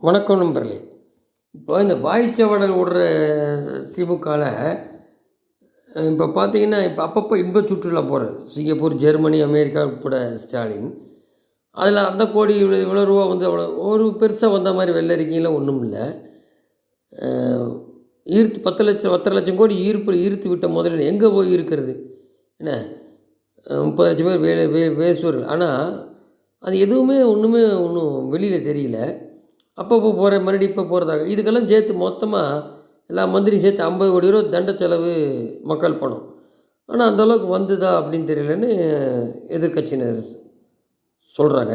வணக்கம் நண்பர்களே. இப்போ இந்த வாய்ச்சவடல் விடுற திமுகவில் இப்போ பார்த்தீங்கன்னா, இப்போ அப்பப்போ இன்ப சுற்றுலா போகிறது சிங்கப்பூர், ஜெர்மனி, அமெரிக்கா உட்பட ஸ்டாலின். அதில் அந்த கோடி இவ்வளோ ரூபா வந்து அவ்வளோ ஒரு பெருசாக வந்த மாதிரி வெள்ளரிக்கையில் ஒன்றும் இல்லை. ஈர்த்து 10,00,000 கோடி ஈர்த்து விட்ட முதலில் எங்கே போய் இருக்கிறது என்ன? 30,00,000 பேர் வேசுவர்கள். ஆனால் அது எதுவுமே ஒன்றும் வெளியில் தெரியல. அப்பப்போ போகிற மறுபடியும் இப்போ போகிறதாக இதுக்கெல்லாம் சேர்த்து மொத்தமாக எல்லா மந்திரியும் சேர்த்து 50 கோடி ரூபா தண்ட செலவு மக்கள் பணம். ஆனால் அந்தளவுக்கு வந்துதா அப்படின்னு தெரியலன்னு எதிர்கட்சியினர் சொல்கிறாங்க.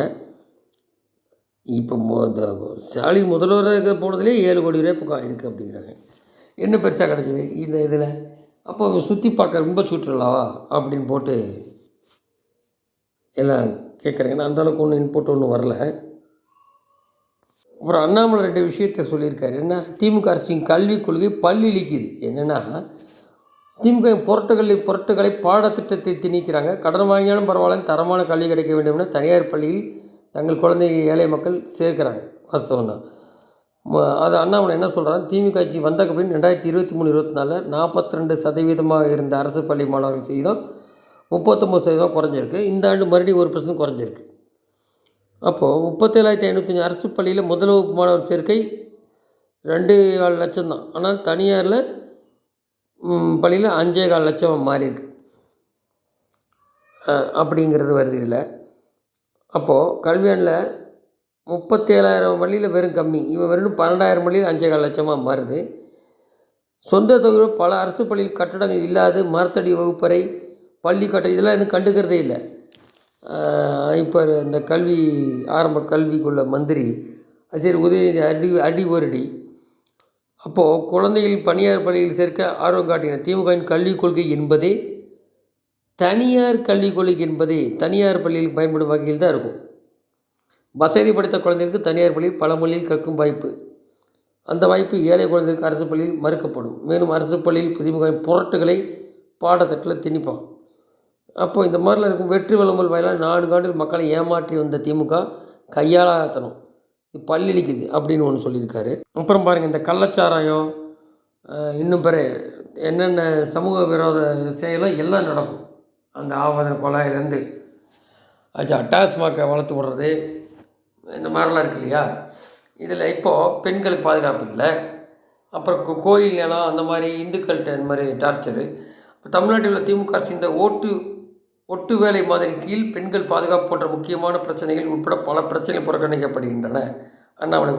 இப்போ இந்த ஸ்டாலின் முதல்வராக இருக்க போனதுலேயே 7 கோடி ரூபாய் பக்கம் இருக்குது அப்படிங்கிறாங்க. என்ன பெருசாக கிடச்சிது இந்த இதில்? அப்போ சுற்றி பார்க்க ரொம்ப சுற்றுலாவா அப்படின்னு போட்டு எல்லாம் கேட்குறாங்க. நான் அந்தளவுக்கு ஒன்றும் இன்புட் ஒன்றும் வரல. அப்புறம் அண்ணாமலை 2 விஷயத்தை சொல்லியிருக்காரு. என்ன? திமுக அரசின் கல்விக் கொள்கை பல்லிழிக்குது. என்னென்னா, திமுக பொருட்டுகளை பாடத்திட்டத்தை திணிக்கிறாங்க. கடன் வாங்கினாலும் பரவாயில்ல, தரமான கல்வி கிடைக்க வேண்டும் என தனியார் பள்ளியில் தங்கள் குழந்தை ஏழை மக்கள் சேர்க்கிறாங்க. வாஸ்தவம் தான். அது அண்ணாமலை என்ன சொல்கிறாங்க? திமுக ஆட்சி வந்தக்கு பின் 2023-24 42% இருந்த அரசு பள்ளி மாணவர்கள் சதவீதம் 39% குறைஞ்சிருக்கு. இந்த ஆண்டு மறுபடியும் 1% குறைஞ்சிருக்கு. அப்போது 37,505 அரசு பள்ளியில் முதல் வகுப்பு மாணவர் சேர்க்கை 2,4 லட்சம் தான். ஆனால் தனியாரில் பள்ளியில் 5,4 லட்சம் மாறியிருக்கு அப்படிங்கிறது வருது இதில். அப்போது கல்வியாண்டில் 37,000 பள்ளியில் வெறும் கம்மி, இவன் வெறும் 12,000 பள்ளியில் 5,4 லட்சமாக மாறுது. சொந்த தொகுதியில் பல அரசு பள்ளியில் கட்டடங்கள் இல்லாது மரத்தடி வகுப்பறை, பள்ளி கட்டடம் இதெல்லாம் எதுவும் கண்டுக்கிறதே இல்லை. இப்போ இந்த ஆரம்ப கல்விக்குள்ள மந்திரி சரி உதயநிதி அடி ஒரடி. அப்போது குழந்தைகள் பணியார் பள்ளியில் சேர்க்க ஆர்வம் காட்டின திமுகவின் கல்விக் கொள்கை என்பதே தனியார் பள்ளியில் பயன்படும் வகையில் தான் இருக்கும். வசதி படைத்த குழந்தைகளுக்கு தனியார் பள்ளியில் பல மொழியில் கற்கும் வாய்ப்பு, அந்த வாய்ப்பு ஏழை குழந்தைகளுக்கு அரசு பள்ளியில் மறுக்கப்படும். மேலும் அரசு பள்ளியில் திமுகவின் புரட்டுகளை பாடத்திட்டத்தில் திணிப்பான். அப்போது இந்த மாதிரிலாம் இருக்கும். வெற்றி விளம்பல் வாயிலாக 4 ஆண்டுகள் மக்களை ஏமாற்றி வந்த திமுக கையாளாத்தனம் பல்லிழிக்குது அப்படின்னு ஒன்று சொல்லியிருக்காரு. அப்புறம் பாருங்கள், இந்த கள்ளச்சாராயம் இன்னும் பிற என்னென்ன சமூக விரோத செயலும் எல்லாம் நடக்கும். அந்த ஆவதன் கொலையிலேருந்து டாஸ்மாகை வளர்த்து விடுறது, இந்த மாதிரிலாம் இருக்கு இல்லையா? இதில் இப்போது பெண்களுக்கு பாதுகாப்பு இல்லை. அப்புறம் கோயில் நிலம் அந்த மாதிரி இந்துக்கள்கிட்ட இந்த மாதிரி டார்ச்சரு. தமிழ்நாட்டில் உள்ள திமுக அரசு இந்த ஒட்டு வேலை மாதிரி கீழ் பெண்கள் பாதுகாப்பு போன்ற முக்கியமான பிரச்சனைகள் உட்பட பல பிரச்சனைகள் புறக்கணிக்கப்படுகின்றன. அண்ணாமலை